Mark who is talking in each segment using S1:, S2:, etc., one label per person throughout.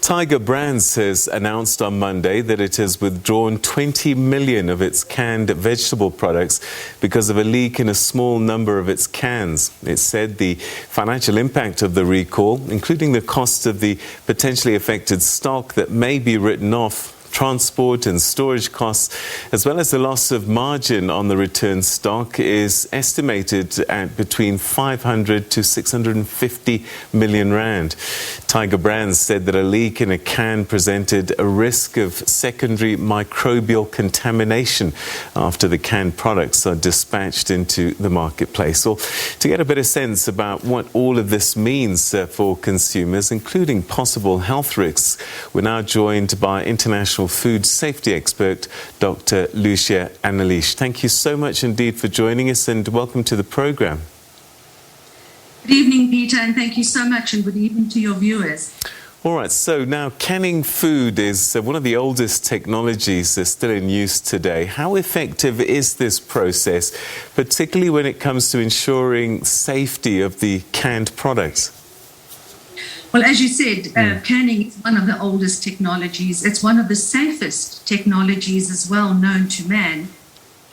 S1: Tiger Brands has announced on Monday that it has withdrawn 20 million of its canned vegetable products because of a leak in a small number of its cans. It said the financial impact of the recall, including the cost of the potentially affected stock that may be written off, transport and storage costs, as well as the loss of margin on the returned stock, is estimated at between 500 to 650 million rand. Tiger Brands said that a leak in a can presented a risk of secondary microbial contamination after the canned products are dispatched into the marketplace. Well, to get a better sense about what all of this means for consumers, including possible health risks, we're now joined by international food safety expert Dr. Lucia Anelich. Thank you so much indeed for joining us and welcome to the program.
S2: Good evening, Peter, and thank you so much, and good evening to your viewers.
S1: All right, so now canning food is one of the oldest technologies still in use today. How effective is this process, particularly when it comes to ensuring safety of the canned products?
S2: Well, as you said, canning is one of the oldest technologies. It's one of the safest technologies as well known to man,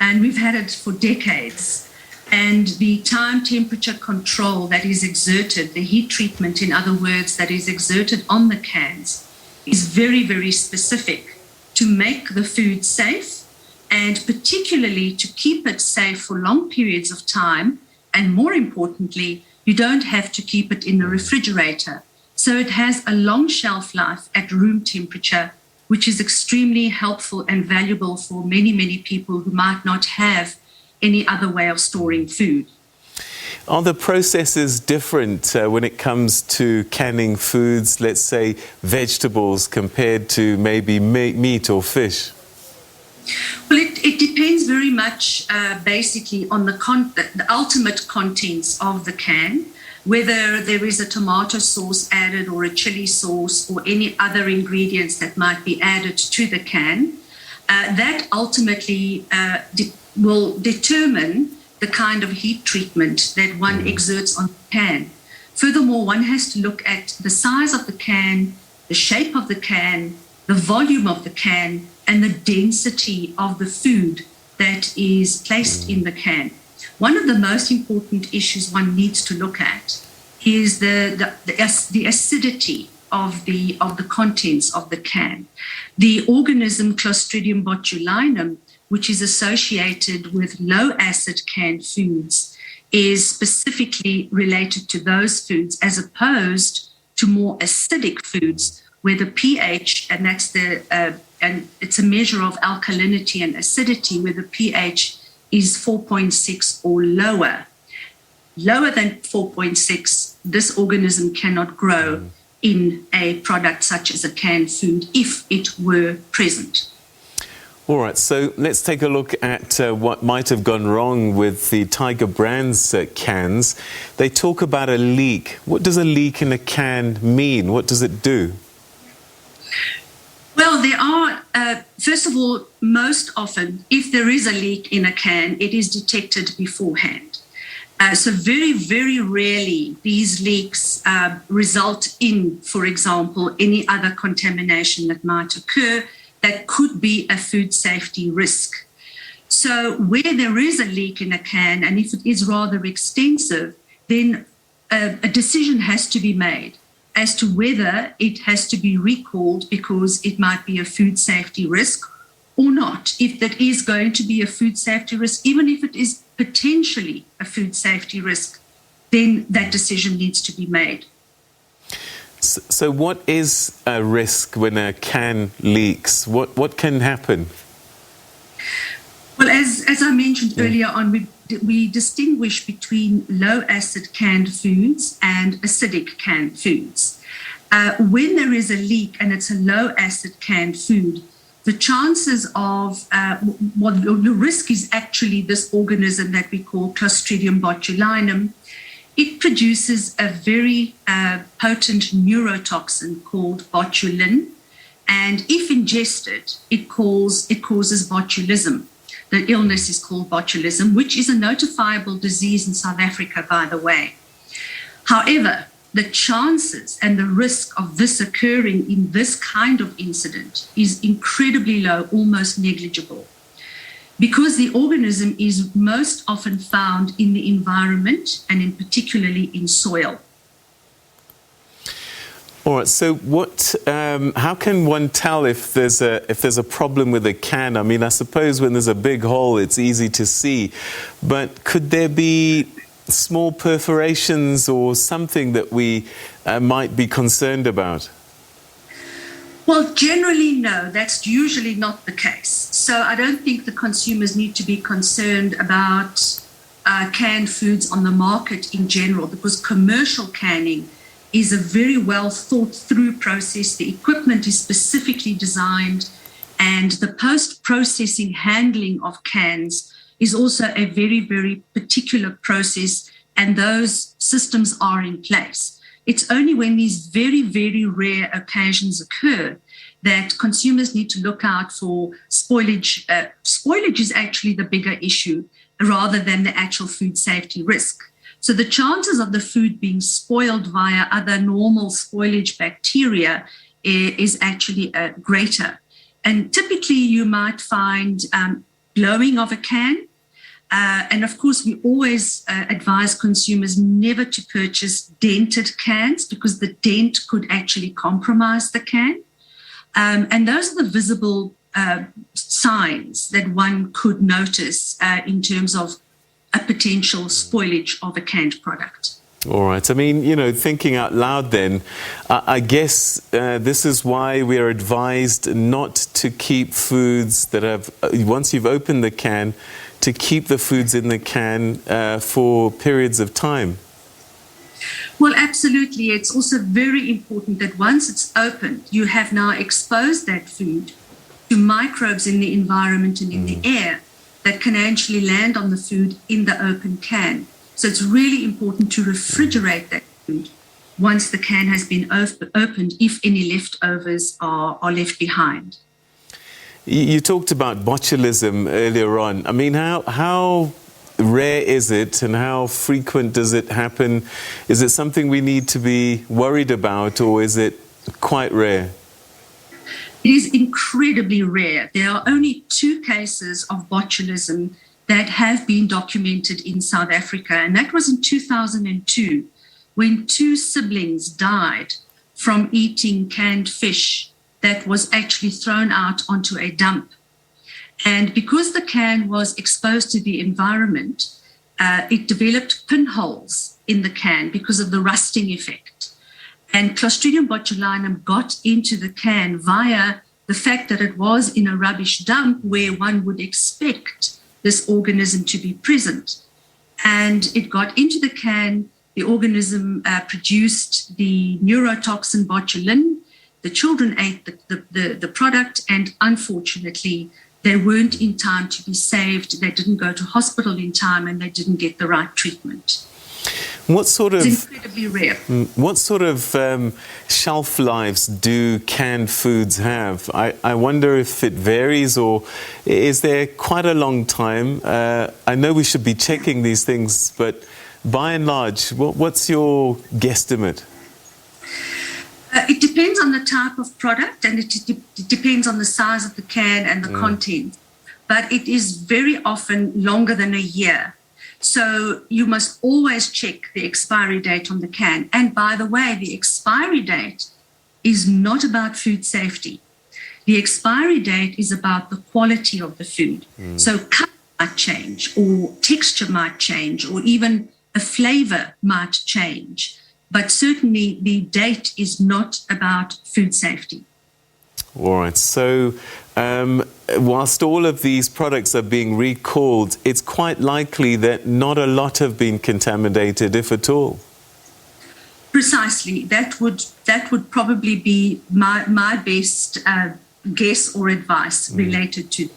S2: and we've had it for decades. And the time temperature control that is exerted, the heat treatment, in other words, that is exerted on the cans, is very, very specific to make the food safe, and particularly to keep it safe for long periods of time. And more importantly, you don't have to keep it in the refrigerator. So it has a long shelf life at room temperature, which is extremely helpful and valuable for many, many people who might not have any other way of storing food.
S1: Are the processes different when it comes to canning foods, let's say vegetables, compared to maybe meat or fish?
S2: Well, it depends very much basically on the ultimate contents of the can, whether there is a tomato sauce added or a chili sauce or any other ingredients that might be added to the can. That ultimately will determine the kind of heat treatment that one exerts on the can. Furthermore, one has to look at the size of the can, the shape of the can, the volume of the can, and the density of the food that is placed in the can. One of the most important issues one needs to look at is the acidity of the contents of the can. The organism Clostridium botulinum, which is associated with low acid canned foods, is specifically related to those foods as opposed to more acidic foods where the pH, and that's and it's a measure of alkalinity and acidity, where the pH is 4.6 or lower. Lower than 4.6, this organism cannot grow in a product such as a canned food if it were present.
S1: All right, so let's take a look at what might have gone wrong with the Tiger Brands cans. They talk about a leak. What does a leak in a can mean? What does it do?
S2: Well, there are, first of all, most often, if there is a leak in a can, it is detected beforehand. So very, very rarely these leaks result in, for example, any other contamination that might occur that could be a food safety risk. So where there is a leak in a can, and if it is rather extensive, then a decision has to be made as to whether it has to be recalled because it might be a food safety risk or not. If that is going to be a food safety risk, even if it is potentially a food safety risk, then that decision needs to be made.
S1: So what is a risk when a can leaks? What can happen?
S2: Well, as I mentioned earlier on, we distinguish between low acid canned foods and acidic canned foods. When there is a leak and it's a low acid canned food, the chances of, the risk is actually this organism that we call Clostridium botulinum. It produces a very potent neurotoxin called botulin, and if ingested, it causes botulism. The illness is called botulism, which is a notifiable disease in South Africa, by the way. However, the chances and the risk of this occurring in this kind of incident is incredibly low, almost negligible, because the organism is most often found in the environment and in particularly in soil.
S1: All right. So, how can one tell if there's a problem with a can? I mean, I suppose when there's a big hole, it's easy to see, but could there be small perforations or something that we might be concerned about?
S2: Well, generally, no. That's usually not the case. So, I don't think the consumers need to be concerned about canned foods on the market in general, because commercial canning is a very well thought through process. The equipment is specifically designed, and the post-processing handling of cans is also a very, very particular process, and those systems are in place. It's only when these very, very rare occasions occur that consumers need to look out for spoilage. Spoilage is actually the bigger issue rather than the actual food safety risk. So the chances of the food being spoiled via other normal spoilage bacteria is actually greater. And typically you might find blowing of a can. And of course, we always advise consumers never to purchase dented cans, because the dent could actually compromise the can. And those are the visible signs that one could notice in terms of a potential spoilage of a canned product.
S1: All right. I mean, thinking out loud then, I guess this is why we are advised not to keep foods that have, once you've opened the can, to keep the foods in the can for periods of time.
S2: Well, absolutely. It's also very important that once it's opened, you have now exposed that food to microbes in the environment and in the air that can actually land on the food in the open can. So it's really important to refrigerate that food once the can has been opened, if any leftovers are left behind.
S1: You talked about botulism earlier on. I mean, how rare is it and how frequent does it happen? Is it something we need to be worried about, or is it quite rare?
S2: It is incredibly rare. There are only 2 cases of botulism that have been documented in South Africa, and that was in 2002, when 2 siblings died from eating canned fish that was actually thrown out onto a dump. And because the can was exposed to the environment, it developed pinholes in the can because of the rusting effect. And Clostridium botulinum got into the can via the fact that it was in a rubbish dump where one would expect this organism to be present. And it got into the can. The organism produced the neurotoxin botulin. The children ate the product, and unfortunately, they weren't in time to be saved. They didn't go to hospital in time, and they didn't get the right treatment.
S1: It's
S2: incredibly rare.
S1: What sort of shelf lives do canned foods have? I wonder if it varies, or is there quite a long time? I know we should be checking these things, but by and large, what's your guesstimate?
S2: It depends on the type of product, and it depends on the size of the can and the content. But it is very often longer than a year. So you must always check the expiry date on the can. And by the way, the expiry date is not about food safety. The expiry date is about the quality of the food. So color might change, or texture might change, or even a flavor might change. But certainly the date is not about food safety.
S1: All right. So whilst all of these products are being recalled, it's quite likely that not a lot have been contaminated, if at all.
S2: Precisely. That would probably be my best guess or advice related to.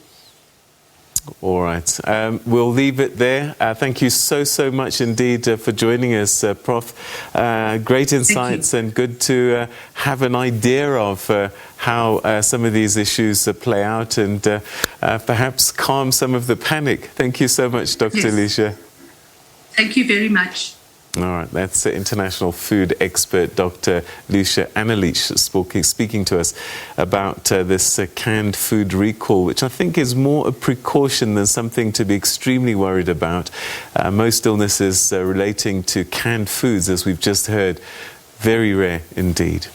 S1: All right. We'll leave it there. Thank you so much indeed for joining us, Prof. Great insights, and good to have an idea of how some of these issues play out, and perhaps calm some of the panic. Thank you so much, Dr. Lucia.
S2: Thank you very much.
S1: All right, that's international food expert Dr. Lucia Anelich speaking to us about this canned food recall, which I think is more a precaution than something to be extremely worried about. Most illnesses relating to canned foods, as we've just heard, very rare indeed.